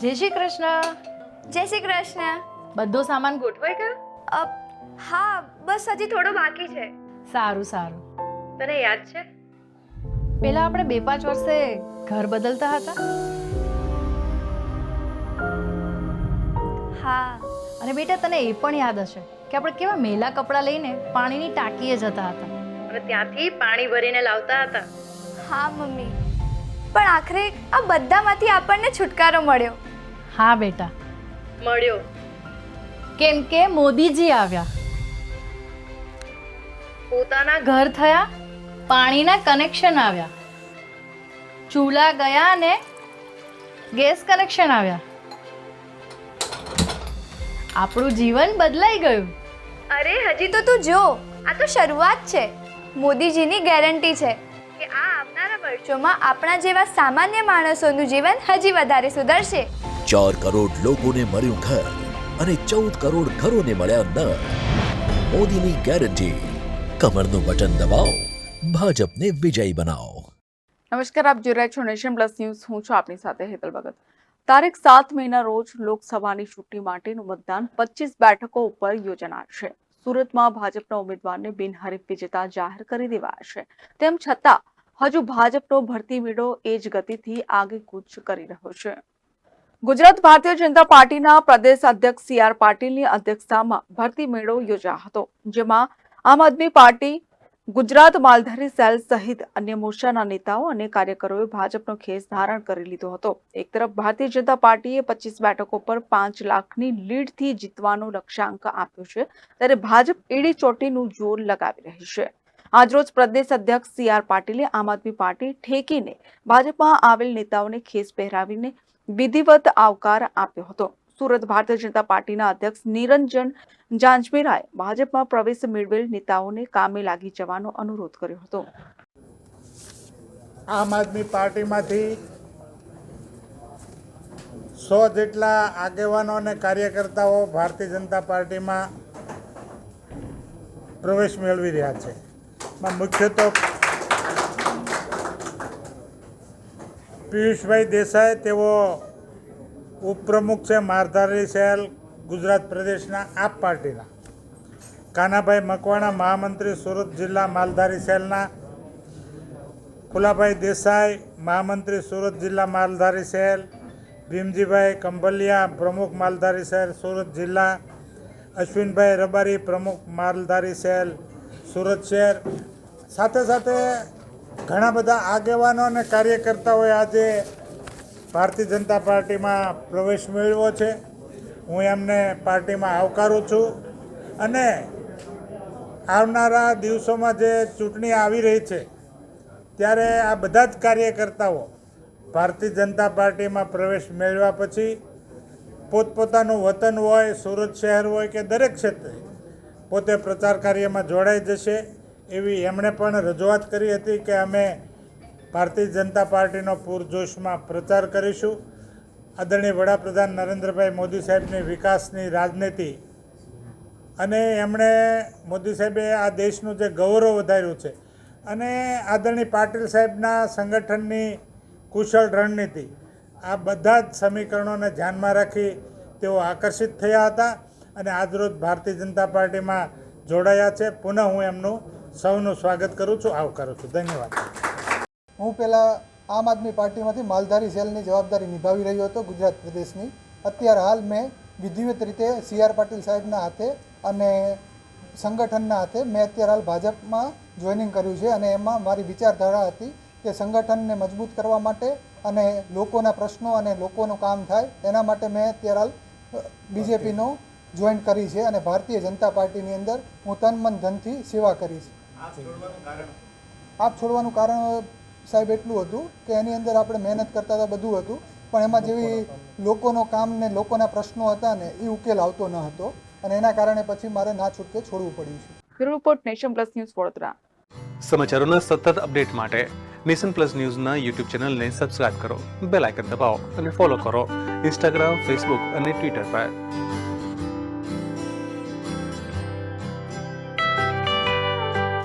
જય શ્રી કૃષ્ણ. જય શ્રી કૃષ્ણ. બધો સામાન ગોઠવાઈ ગયો? હા, બસ હજી થોડો બાકી છે. સારું સારું. તને યાદ છે પેલા આપણે 2-5 વર્ષે ઘર બદલતા હતા? હા. અને બેટા તને એ પણ યાદ હશે કે આપણે કેવા મેલા કપડાં લઈને પાણીની ટાંકીએ જતા હતા અને ત્યાંથી પાણી ભરીને લાવતા હતા. હા મમ્મી, પણ આખરે આ બધામાંથી આપણને છુટકારો મળ્યો. હા બેટા, મળ્યો. કેમ કે મોદીજી આવ્યા, પોતાના ઘર થયા, પાણીના કનેક્શન આવ્યા, ચૂલા ગયા અને ગેસ કનેક્શન આવ્યા. આપણું જીવન બદલાઈ ગયું. અરે હજી તો તું જો, આ તો શરૂઆત છે. મોદીજીની ગેરંટી છે કે આ આવનારા વર્ષોમાં આપણા જેવા સામાન્ય માણસોનું જીવન હજી વધારે સુધરશે. 4 કરોડ લોકોને મળ્યું ઘર અને 14 કરોડ ઘરોને મળ્યા નળ. મોદીની ગેરંટી. કમરનું બટન દબાવો, ભાજપને વિજયી બનાવો. નમસ્કાર, આપ જોઈ રહ્યા છો નેશન પ્લસ ન્યૂઝ. હું છું આપની સાથે હેતલ ભગત. તારીખ 7 મેના રોજ લોકસભાની ચૂંટણી માટેનું મતદાન 25 બેઠકો ઉપર યોજાનાર છે. સુરતમાં ભાજપના ઉમેદવારને બિનહરીફ વિજેતા જાહેર કરી દેવાયા છે. તેમ છતાં હજુ ભાજપનો ભરતી મેળો એ જ ગતિથી આગેકૂચ કરી રહ્યો છે. ગુજરાત ભારતીય જનતા પાર્ટીના પ્રદેશ અધ્યક્ષ CR પાટીલની અધ્યક્ષતામાં ભરતી મેળો યોજાયો હતો, જેમાં આમ આદમી પાર્ટી, ગુજરાત માલધારી સેલ સહિત અન્ય મોરચાના નેતાઓ અને કાર્યકરોએ ભાજપનો ખેસ ધારણ કરી લીધો હતો. એક તરફ ભારતીય જનતા પાર્ટીએ 25 બેઠકો પર 5 લાખની લીડથી જીતવાનો લક્ષ્યાંક આપ્યો છે, ત્યારે ભાજપ એડી ચોટીનું જોર લગાવી રહી છે. આજરોજ પ્રદેશ અધ્યક્ષ CR પાટીલે આમ આદમી પાર્ટી ઠેકીને ભાજપમાં આવેલ નેતાઓને ખેસ પહેરાવીને વિધિવત આવકાર આપ્યો હતો. સુરત ભારતીય જનતા પાર્ટીના અધ્યક્ષ નિરંજન જાંજમેરાએ ભાજપમાં પ્રવેશ મેળવેલ નેતાઓને કામે લાગી જવાનો અનુરોધ કર્યો હતો. આમ આદમી પાર્ટીમાંથી 100 જેટલા આગેવાનો અને કાર્યકર્તાઓ ભારતીય જનતા પાર્ટીમાં પ્રવેશ મેળવી રહ્યા છે. મુખ્ય તો પિયુષભાઈ દેસાઈ, તેઓ ઉપપ્રમુખ છે માલધારી સેલ ગુજરાત પ્રદેશના આપ પાર્ટીના. કાનાભાઈ મકવાણા, મહામંત્રી સુરત જિલ્લા માલધારી સેલના. ફુલાભાઈ દેસાઈ, મહામંત્રી સુરત જિલ્લા માલધારી સેલ. ભીમજીભાઈ કંભલિયા, પ્રમુખ માલધારી સેલ સુરત જિલ્લા. અશ્વિનભાઈ રબારી, પ્રમુખ માલધારી સેલ સુરત શહેર. સાથે સાથે ઘણા બધા આગેવાનો અને કાર્યકર્તાઓએ આજે ભારતીય જનતા પાર્ટીમાં પ્રવેશ મેળવ્યો છે. હું એમને પાર્ટીમાં આવકારું છું અને આવનારા દિવસોમાં જે ચૂંટણી આવી રહી છે ત્યારે આ બધા જ કાર્યકર્તાઓ ભારતીય જનતા પાર્ટીમાં પ્રવેશ મેળવ્યા પછી પોતપોતાનું વતન હોય, સુરત શહેર હોય કે દરેક ક્ષેત્રે પોતે પ્રચાર કાર્યમાં જોડાઈ જશે એવી એમણે પણ રજૂઆત કરી હતી કે અમે ભારતીય જનતા પાર્ટીનો પૂરજોશમાં પ્રચાર કરીશું. આદરણીય વડાપ્રધાન નરેન્દ્રભાઈ મોદી સાહેબની વિકાસની રાજનીતિ અને એમણે મોદી સાહેબે આ દેશનું જે ગૌરવ વધાર્યું છે અને આદરણીય પાટીલ સાહેબના સંગઠનની કુશળ રણનીતિ, આ બધા જ સમીકરણોને ધ્યાનમાં રાખી તેઓ આકર્ષિત થયા હતા અને આજરોજ ભારતીય જનતા પાર્ટીમાં જોડાયા છે. પુનઃ હું એમનું સૌનું સ્વાગત કરું છું, આવકારું છું. ધન્યવાદ. હું પહેલાં આમ આદમી પાર્ટીમાંથી માલધારી સેલની જવાબદારી નિભાવી રહ્યો હતો ગુજરાત પ્રદેશની. અત્યારે હાલ મેં વિધિવત રીતે CR પાટીલ સાહેબના હાથે અને સંગઠનના હાથે મેં અત્યારે હાલ ભાજપમાં જોઈનિંગ કર્યું છે અને એમાં મારી વિચારધારા હતી કે સંગઠનને મજબૂત કરવા માટે અને લોકોના પ્રશ્નો અને લોકોનું કામ થાય એના માટે મેં અત્યારે હાલ BJPનો જોઈન કરી છે અને ભારતીય જનતા પાર્ટીની અંદર હું તન મન ધનથી સેવા કરી છે. આપ છોડવાનું કારણ સાહેબ એટલું હતું કે એની અંદર આપણે મહેનત કરતા હતા, બધું હતું, પણ એમાં જેવી લોકોનો કામ ને લોકોના પ્રશ્નો હતા ને એ ઉકેલ આવતો ન હતો અને એના કારણે પછી મારે ના છૂટકે છોડવું પડ્યું છે. Bureau report, Nation Plus News, Vadodara. સમાચારોના સતત અપડેટ માટે નેશન પ્લસ ન્યૂઝના યુટ્યુબ ચેનલને સબસ્ક્રાઇબ કરો, બેલ આઇકન દબાવો અને ફોલો કરો ઇન્સ્ટાગ્રામ, ફેસબુક અને ટ્વિટર પર.